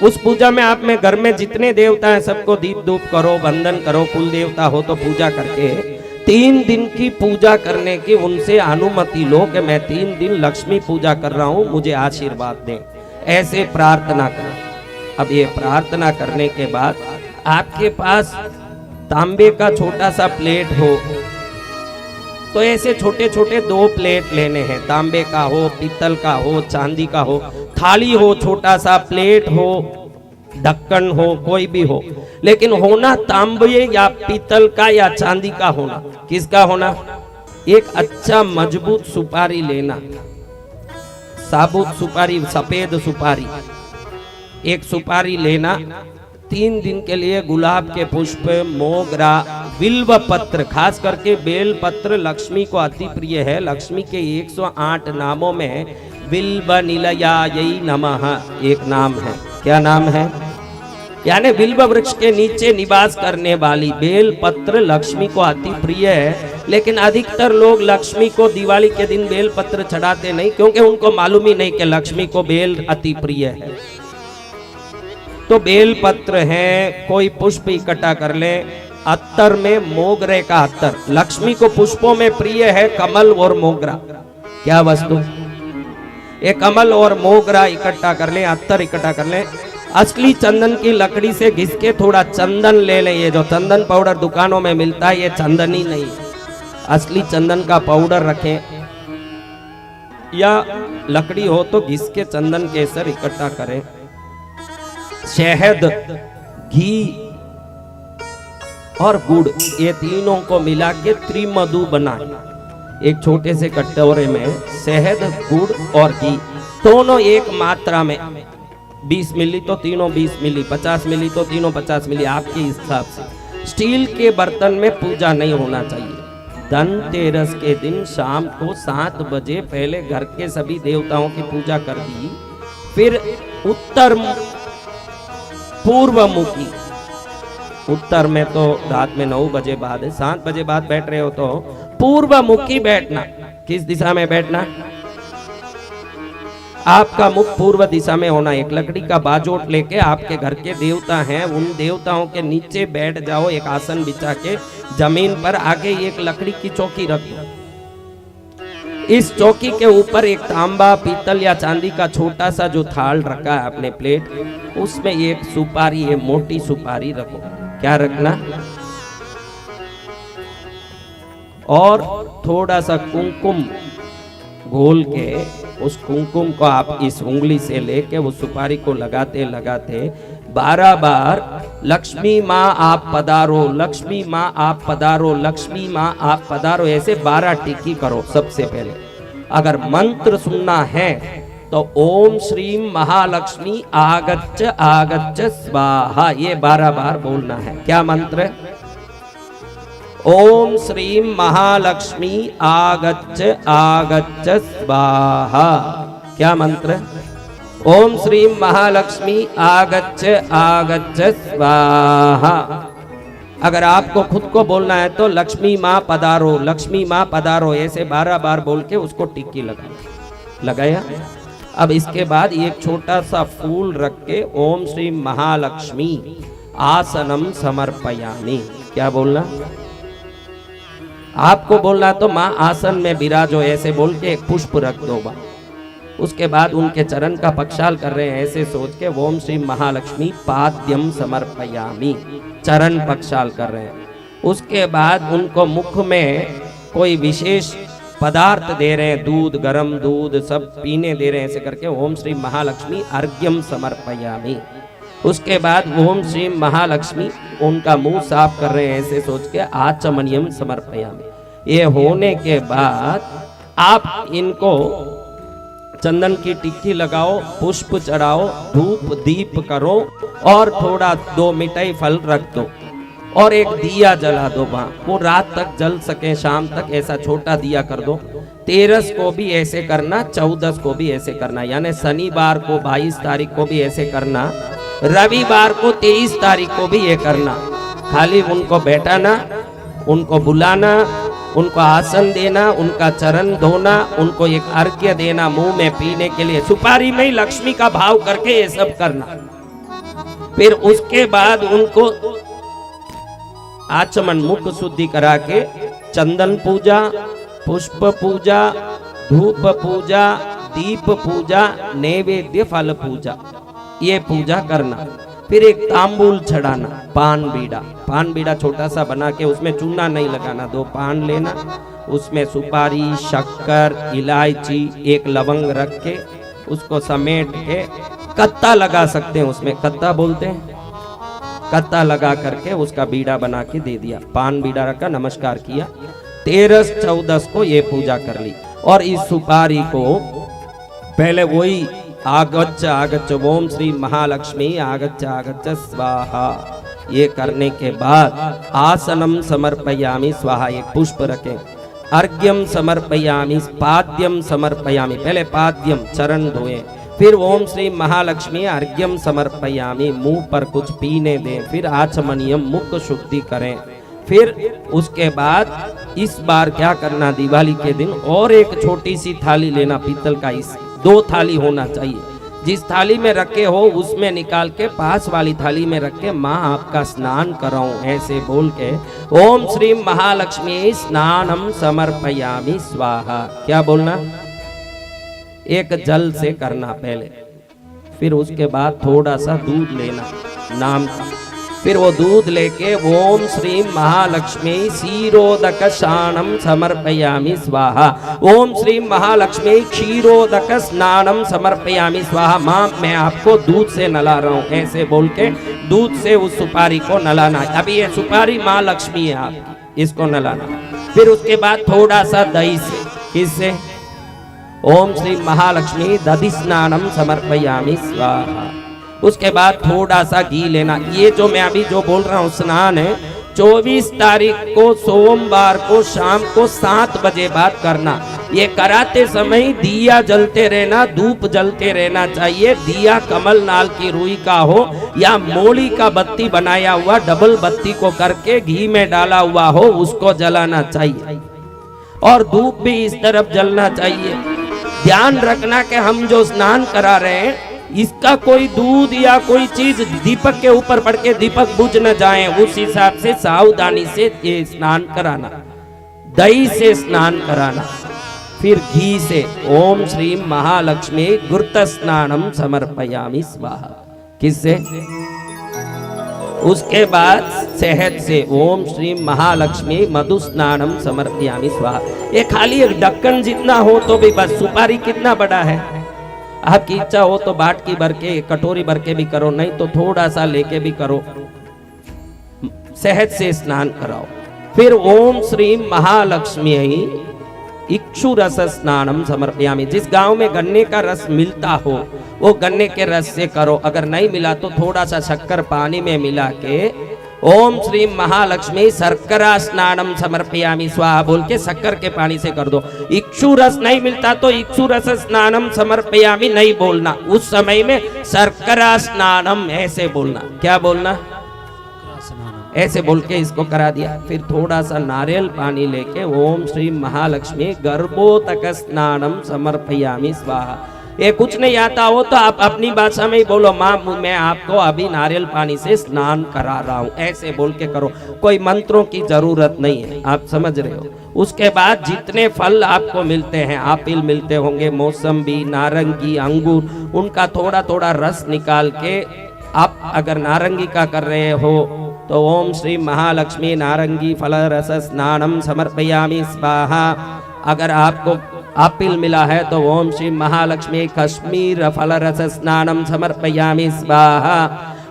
उस पूजा में आप में घर में जितने देवता हैं सबको दीप धूप करो, वंदन करो, कुल देवता हो तो पूजा करके 3 दिन की पूजा करने की उनसे अनुमति लो कि मैं 3 दिन लक्ष्मी पूजा कर रहा हूं, मुझे आशीर्वाद दें, ऐसे प्रार्थना करो। अब ये प्रार्थना करने के बाद आपके पास तांबे का छोटा सा प्लेट हो तो ऐसे छोटे छोटे 2 प्लेट लेने हैं, तांबे का हो, पीतल का हो, चांदी का हो, थाली हो, छोटा सा प्लेट हो, ढक्कन हो, कोई भी हो, लेकिन होना तांबे या पीतल का या चांदी का होना। किसका होना? एक अच्छा मजबूत सुपारी लेना, साबुत सुपारी, सफेद सुपारी, एक सुपारी लेना। 3 दिन के लिए गुलाब के पुष्प, मोगरा, बिल्व पत्र, खास करके बेल पत्र लक्ष्मी को अति प्रिय है। लक्ष्मी के 108 नामों में बिल्व निलयायै नमः एक नाम है। क्या नाम है? यानी बिल्व वृक्ष के नीचे निवास करने वाली बेल पत्र लक्ष्मी को अति प्रिय है। लेकिन अधिकतर लोग लक्ष्मी को दिवाली के दिन बेल पत्र चढ़ाते नहीं, क्योंकि उनको मालूम ही नहीं कि लक्ष्मी को बेल अति प्रिय है। तो बेल पत्र है, कोई पुष्प इकट्ठा कर ले। अत्तर में मोगरे का अत्तर, लक्ष्मी को पुष्पों में प्रिय है कमल और मोगरा। क्या वस्तु? ये कमल और मोगरा इकट्ठा कर ले, अत्तर इकट्ठा कर ले। असली चंदन की लकड़ी से घिस के थोड़ा चंदन ले ले। ये जो चंदन पाउडर दुकानों में मिलता है ये चंदनी नहीं, असली चंदन का पाउडर रखें, या लकड़ी हो तो घिस के चंदन केसर इकट्ठा करें। शहद, घी और गुड़, ये तीनों को मिला के त्रिमधु बनाए। एक छोटे से कटोरे में शहद, गुड़ और घी दोनों एक मात्रा में, 20 मिली तो तीनों 20 मिली, 50 मिली तो तीनों 50 मिली, आपके हिसाब से। स्टील के बर्तन में पूजा नहीं होना चाहिए। धनतेरस के दिन शाम को 7 बजे पहले घर के सभी देवताओं की पूजा कर दी, फिर उत्तर पूर्वमुखी, उत्तर में तो रात में 9 बजे बाद है, 7 बजे बाद बैठ रहे हो तो पूर्वमुखी बैठना। किस दिशा में बैठना? आपका मुख पूर्व दिशा में होना। एक लकड़ी का बाजोट लेके आपके घर के देवता हैं, उन देवताओं के नीचे बैठ जाओ, एक आसन बिछा के जमीन पर। आगे एक लकड़ी की चौकी रख दो। इस चौकी के ऊपर एक तांबा, पीतल या चांदी का छोटा सा जो थाल रखा है आपने प्लेट, उसमें एक सुपारी, ये मोटी सुपारी रखो। क्या रखना? और थोड़ा सा कुमकुम घोल के, उस कुमकुम को आप इस उंगली से लेके उस सुपारी को लगाते लगाते 12 बार लक्ष्मी माँ आप पधारो, लक्ष्मी माँ आप पधारो, लक्ष्मी माँ आप पधारो, ऐसे 12 टिक्की करो। सबसे पहले अगर मंत्र सुनना है तो ओम श्रीम महालक्ष्मी आगच्छ आगच्छ स्वाहा, ये 12 बार बोलना है। क्या मंत्र है? ओम श्रीम महालक्ष्मी आगच्छ आगच्छ स्वाहा। क्या मंत्र है? ओम श्रीम महालक्ष्मी आगच्छ आगच्छ स्वाहा। अगर आपको खुद को बोलना है तो लक्ष्मी माँ पधारो, लक्ष्मी माँ पधारो, ऐसे 12 बार बोल के उसको टिक्की लगाया। अब इसके बाद एक छोटा सा फूल रख के ओम श्री महालक्ष्मी आसनम समर्पयामि। क्या बोलना? आपको बोलना तो माँ आसन में विराजो, ऐसे बोल के एक पुष्प रख दो। उसके बाद उनके चरण का प्रक्षाल कर रहे हैं, ऐसे सोच के ओम श्री महालक्ष्मी पाद्यम समर्पयामि, चरण प्रक्षाल कर रहे हैं। उसके बाद उनको मुख में कोई विशेष पदार्थ दे रहे हैं, दूध, गरम दूध सब पीने दे रहे हैं, ऐसे करके ओम श्री महालक्ष्मी अर्घ्यम समर्पयामि। उसके बाद ओम श्री महालक्ष्मी उनका मुंह साफ कर रहे हैं, ऐसे सोच के आचमनियम समर्पयामि। ये होने के बाद आप इनको चंदन की टिक्की लगाओ, पुष्प चढ़ाओ, धूप दीप करो और थोड़ा 2 मिठाई फल रख दो और एक दिया जला दो। वहां वो रात तक जल सके, शाम तक ऐसा छोटा दिया कर दो। 13 को भी ऐसे करना, 14 को भी ऐसे करना, यानी शनिवार को 22 तारीख को भी ऐसे करना, रविवार को 23 तारीख को भी ये करना। खाली उनको बैठाना, उनको बुलाना, उनको आसन देना, उनका चरण धोना, उनको एक अर्घ्य देना मुंह में पीने के लिए, सुपारी में ही लक्ष्मी का भाव करके ये सब करना। फिर उसके बाद उनको आचमन मुख शुद्धि करा के चंदन पूजा, पुष्प पूजा, धूप पूजा, दीप पूजा, नैवेद्य फल पूजा, ये पूजा करना। फिर एक तांबूल चढ़ाना, पान बीड़ा छोटा सा बना के उसमें चूना नहीं लगाना, 2 पान लेना, उसमें सुपारी, शक्कर, इलायची, एक लवंग रख के उसको समेट के कत्ता लगा सकते हैं, उसमें कत्ता बोलते हैं, कत्ता लगा करके उसका बीड़ा बना के दे दिया, पान बीड़ा रखा, नमस्कार किया। 13-14 को ये पूजा कर ली। और इस सुपारी को पहले वही आगच्छ ओम श्री महालक्ष्मी आगच्छ स्वाहा, ये करने के बाद आसनम समर्पयामि स्वाहा, एक पुष्प रखें, अर्घ्यम समर्पयामि, पाद्यम समर्पयामि, पहले पाद्यम चरण धोए, फिर ओम श्री महालक्ष्मी अर्घ्यम समर्पयामि, मुंह पर कुछ पीने दें, फिर आचमनियम मुख शुद्धि करें। फिर उसके बाद इस बार क्या करना, दिवाली के दिन और एक छोटी सी थाली लेना पीतल का, इस 2 थाली होना चाहिए, जिस थाली में रखे हो उसमें निकाल के पास वाली थाली में रख के माँ आपका स्नान कराऊं, ऐसे बोल के ओम श्री महालक्ष्मी स्नानम समर्पयामि स्वाहा, क्या बोलना, एक जल से करना पहले। फिर उसके बाद थोड़ा सा दूध लेना नाम का, फिर वो दूध लेके ओम श्री महालक्ष्मी क्षीरोदक स्नानम समर्पयामि स्वाहा, ओम श्री महालक्ष्मी क्षीरोदक स्नानम समर्पयामि स्वाहा, माँ मैं आपको दूध से नला रहा हूँ, ऐसे बोल के दूध से उस सुपारी को नलाना। अभी ये सुपारी माँ लक्ष्मी है आपकी, इसको नलाना। फिर उसके बाद थोड़ा सा दही से, किससे, ओम श्री महालक्ष्मी दधि स्नानम समर्पयामि स्वाहा। उसके बाद थोड़ा सा घी लेना। ये जो मैं अभी जो बोल रहा हूँ स्नान है 24 तारीख को सोमवार को शाम को 7 बजे बाद करना। ये कराते समय दिया जलते रहना, धूप जलते रहना चाहिए। दिया कमल नाल की रुई का हो या मोली का बत्ती बनाया हुआ डबल बत्ती को करके घी में डाला हुआ हो, उसको जलाना चाहिए। और धूप भी इस तरफ जलना चाहिए। ध्यान रखना कि हम जो स्नान करा रहे हैं इसका कोई दूध या कोई चीज दीपक के ऊपर पड़ के दीपक बुझ न जाए, उस हिसाब से सावधानी से ये स्नान कराना। दही से स्नान कराना, फिर घी से ओम श्री महालक्ष्मी गुरुत स्नानम समर्पयामि स्वाहा। किससे? उसके बाद शहद से ओम श्री महालक्ष्मी मधु स्नानम समर्पयामि स्वाहा। ये खाली एक ढक्कन जितना हो तो भी बस। सुपारी कितना बड़ा है, आपकी इच्छा हो तो बाटकी भर के कटोरी भर के भी करो, नहीं तो थोड़ा सा लेके भी करो। शहद से स्नान कराओ। फिर ओम श्री महालक्ष्मी इक्षु रस स्नानम समर्पयामि। जिस गांव में गन्ने का रस मिलता हो वो गन्ने के रस से करो। अगर नहीं मिला तो थोड़ा सा शक्कर पानी में मिला के ओम श्री महालक्ष्मी शर्करा स्नानम समर्पयामि स्वाहा बोल के शक्कर के पानी से कर दो। इक्षु रस नहीं मिलता तो इक्षु रस स्नानम समर्पयामि नहीं बोलना, उस समय में शर्करा स्नानम ऐसे बोलना। क्या बोलना? ऐसे बोल के इसको करा दिया। फिर थोड़ा सा नारियल पानी लेके ओम श्री महालक्ष्मी गर्भोतक स्नानम समर्पयामि स्वाहा। ये कुछ नहीं आता हो तो आप अपनी भाषा में ही बोलो, माँ मैं आपको अभी नारियल पानी से स्नान करा रहा हूँ, ऐसे बोल के करो। कोई मंत्रों की जरूरत नहीं है, आप समझ रहे हो। उसके बाद जितने फल आपको मिलते हैं, आपिल मिलते होंगे, मौसम्बी, नारंगी, अंगूर, उनका थोड़ा थोड़ा रस निकाल के आप अगर नारंगी का कर रहे हो तो ओम श्री महालक्ष्मी नारंगी फल रस स्नानम समर्पयामि स्वाहा। अगर आपको आपिल मिला है तो ओम श्री महालक्ष्मी कश्मीर फल रस स्नानम समर्पयामि स्वाहा।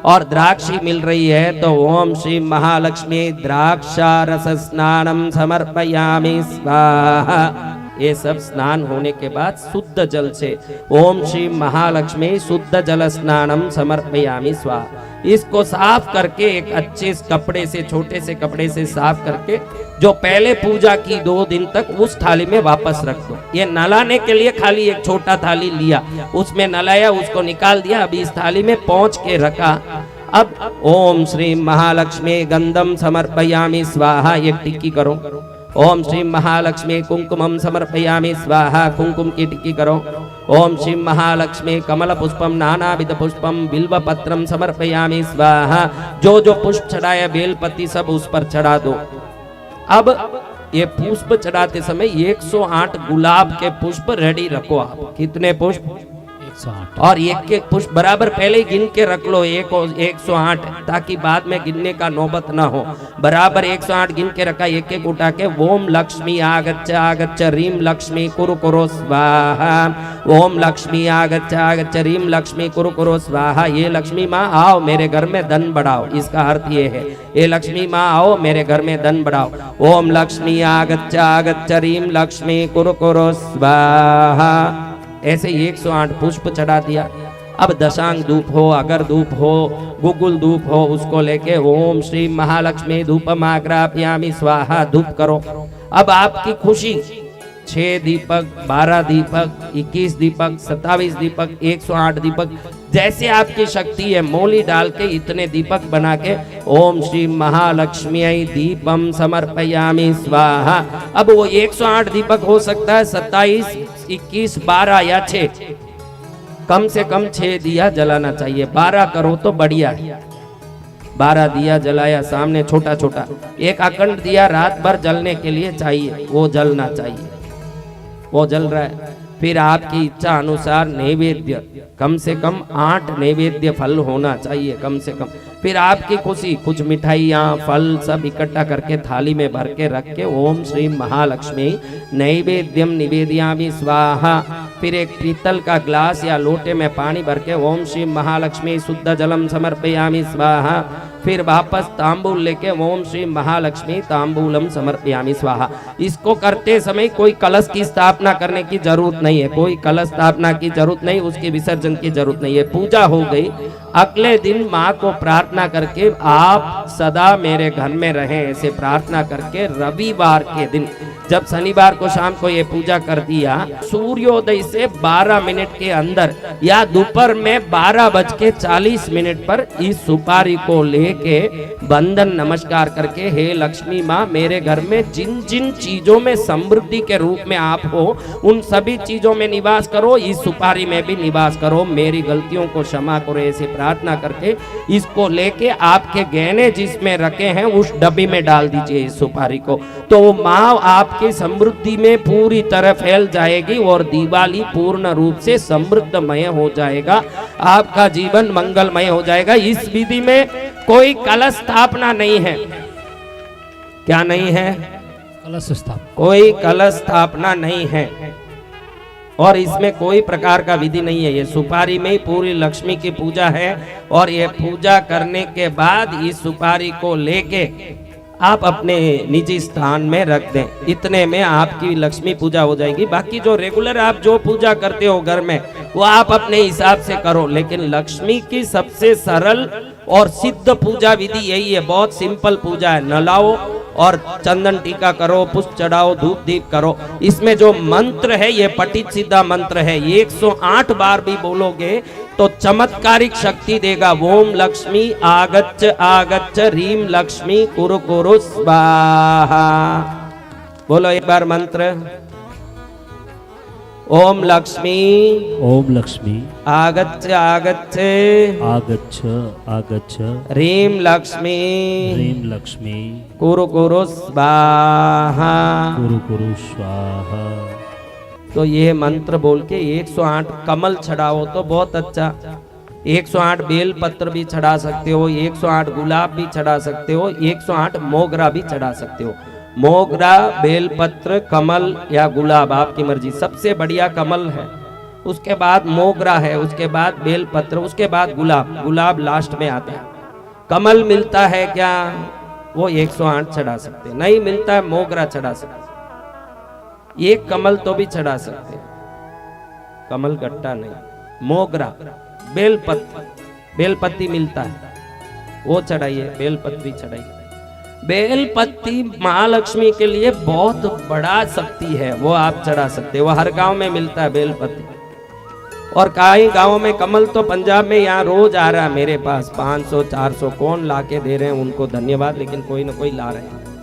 और द्राक्षी मिल रही है तो ओम श्री महालक्ष्मी द्राक्षा रस स्नानम समर्पयामि स्वाहा। ये सब स्नान होने के बाद शुद्ध जल से ओम श्री महालक्ष्मी शुद्ध जल स्नानम समर्पयामि स्वाहा। इसको साफ करके एक अच्छे कपड़े से, छोटे से कपड़े से साफ करके जो पहले पूजा की 2 दिन तक उस थाली में वापस रख दो। ये नलाने के लिए खाली एक छोटा थाली लिया, उसमें नलाया, उसको निकाल दिया, अभी इस थाली में पहुंच के रखा। अब ओम श्री महालक्ष्मी गंधम समर्पयामि स्वाहा, एक टिक्की करो। ओम श्री महालक्ष्मी कुंकुमम समर्पयामि स्वाहा, कुंकुम की टिक्की करो। ओम श्री महालक्ष्मी कमल पुष्पम नानाविध पुष्पम बिल्व पत्रम समर्पयामि स्वाहा। जो जो पुष्प चढ़ाया बेलपत्ती सब उस पर चढ़ा दो। अब ये पुष्प चढ़ाते समय 108 गुलाब के पुष्प रेडी रखो आप। कितने पुष्प? 108। और एक एक पुष्प बराबर पहले ही गिन के रख लो 108, ताकि बाद में गिनने का नौबत ना हो। बराबर 108 गिन के रखा, एक एक उठा के ओम लक्ष्मी आगच्छ आगच्छ रीम लक्ष्मी कुरु कुरु स्वाहा। ओम लक्ष्मी आगच्छ आगच्छ रीम लक्ष्मी कुरु कुरु स्वाहा। ये लक्ष्मी माँ आओ मेरे घर में धन बढ़ाओ, इसका अर्थ ये है। ये लक्ष्मी माँ आओ मेरे घर में धन बढ़ाओ। ओम लक्ष्मी आगच्छ आगच्छ रीम लक्ष्मी कुरु कुरु स्वाहा। ऐसे 108 पुष्प चढ़ा दिया। अब दशांग धूप हो, अगर धूप हो, गुगुल धूप हो, उसको लेके ओम श्री महालक्ष्मी धूपम आग्रापयामि स्वाहा धूप करो। अब आपकी खुशी 6 दीपक, 12 दीपक, 21 दीपक, 27 दीपक, 108 दीपक, जैसे आपकी शक्ति है मोली डाल के इतने दीपक बना के ओम श्री महालक्ष्मी दीपम समर्पयामि स्वाहा। अब वो 108 दीपक हो सकता है 27, 21, 12 या 6, कम से कम 6 दिया जलाना चाहिए। 12 करो तो बढ़िया है। 12 दिया जलाया सामने छोटा छोटा, एक अखंड दिया रात भर जलने के लिए चाहिए, वो जलना चाहिए, वो जल रहा है। फिर आपकी इच्छा अनुसार नैवेद्य कम से कम 8 नैवेद्य फल होना चाहिए कम से कम। फिर आपकी खुशी कुछ मिठाइयाँ फल सब इकट्ठा करके थाली में भर के रख के ओम श्री महालक्ष्मी नैवेद्यम निवेदयामि स्वाहा। फिर एक पीतल का ग्लास या लोटे में पानी भर के ओम श्री महालक्ष्मी शुद्ध जलम समर्पयामि स्वाहा। फिर वापस तांबूल लेके ओम श्री महालक्ष्मी तांबूलम समर्पयामि स्वाहा। इसको करते समय कोई कलश की स्थापना करने की जरूरत नहीं है, कोई कलश स्थापना की जरूरत नहीं, उसके विसर्जन की जरूरत नहीं है। पूजा हो गई, अगले दिन माँ को प्रार्थना करके आप सदा मेरे घर में रहें ऐसे प्रार्थना करके रविवार के दिन जब शनिवार को शाम को ये पूजा कर दिया, सूर्योदय से 12 मिनट के अंदर या दोपहर में 12:40 पर इस सुपारी को लेके बंदन नमस्कार करके हे लक्ष्मी माँ मेरे घर में जिन जिन चीजों में समृद्धि के रूप में आप हो उन सभी चीजों में निवास करो, इस सुपारी में भी निवास करो, मेरी गलतियों को क्षमा करो ऐसे प्रार्थना करके इसको लेके आपके गहने जिसमें रखे हैं उस डब्बी में डाल दीजिए इस सुपारी को। तो माँ आपकी समृद्धि में पूरी तरह फैल जाएगी और दिवाली पूर्ण रूप से समृद्धमय हो जाएगा, आपका जीवन मंगलमय हो जाएगा। इस विधि में कोई कलश स्थापना नहीं है। क्या नहीं है? कलश स्थापना, कोई कलश स्थापना नहीं है और इसमें कोई प्रकार का विधि नहीं है। ये सुपारी में ही पूरी लक्ष्मी की पूजा है और ये पूजा करने के बाद इस सुपारी को लेके आप अपने निजी स्थान में रख दें, इतने में आपकी लक्ष्मी पूजा हो जाएगी। बाकी जो रेगुलर आप जो पूजा करते हो घर में वो आप अपने हिसाब से करो, लेकिन लक्ष्मी की सबसे सरल और सिद्ध पूजा विधि यही है। बहुत सिंपल पूजा है, नलाओ और चंदन टीका करो, पुष्प चढ़ाओ, धूप दीप करो। इसमें जो मंत्र है ये पठित सीधा मंत्र है, 108 बार भी बोलोगे तो चमत्कारिक शक्ति देगा। ओम लक्ष्मी आगच्छ आगच्छ रीम लक्ष्मी कुरु कुरु स्वाहा। बोलो एक बार मंत्र, ओम लक्ष्मी आगच्छ आगच्छ आगच्छ आगच्छ रीम लक्ष्मी कुरु कुरु स्वाहा कुरु कुरु स्वाहा। तो ये मंत्र बोल के 108 कमल चढ़ाओ तो बहुत अच्छा, 108 बेल पत्र भी चढ़ा सकते हो, 108 गुलाब भी चढ़ा सकते हो, 108 मोगरा भी चढ़ा सकते हो। मोगरा, बेलपत्र, कमल या गुलाब आपकी मर्जी, सबसे बढ़िया कमल है, उसके बाद मोगरा है, उसके बाद बेलपत्र, उसके बाद गुलाब, गुलाब लास्ट में आता है। कमल मिलता है क्या? वो 108 चढ़ा सकते, नहीं मिलता है मोगरा चढ़ा सकते, एक कमल तो भी चढ़ा सकते, कमल गट्टा नहीं, मोगरा, बेलपत्र, बेलपत्ती मिलता है वो चढ़ाइए, बेलपत्री चढ़ाइए। बेलपत्ती महालक्ष्मी के लिए बहुत बड़ा शक्ति है, वो आप चढ़ा सकते, वो हर गांव में मिलता है बेलपत्ती। और कई गांवों में कमल तो पंजाब में यहाँ रोज आ रहा है मेरे पास, 500 400 कौन ला के दे रहे हैं उनको धन्यवाद, लेकिन कोई ना कोई ला रहे हैं।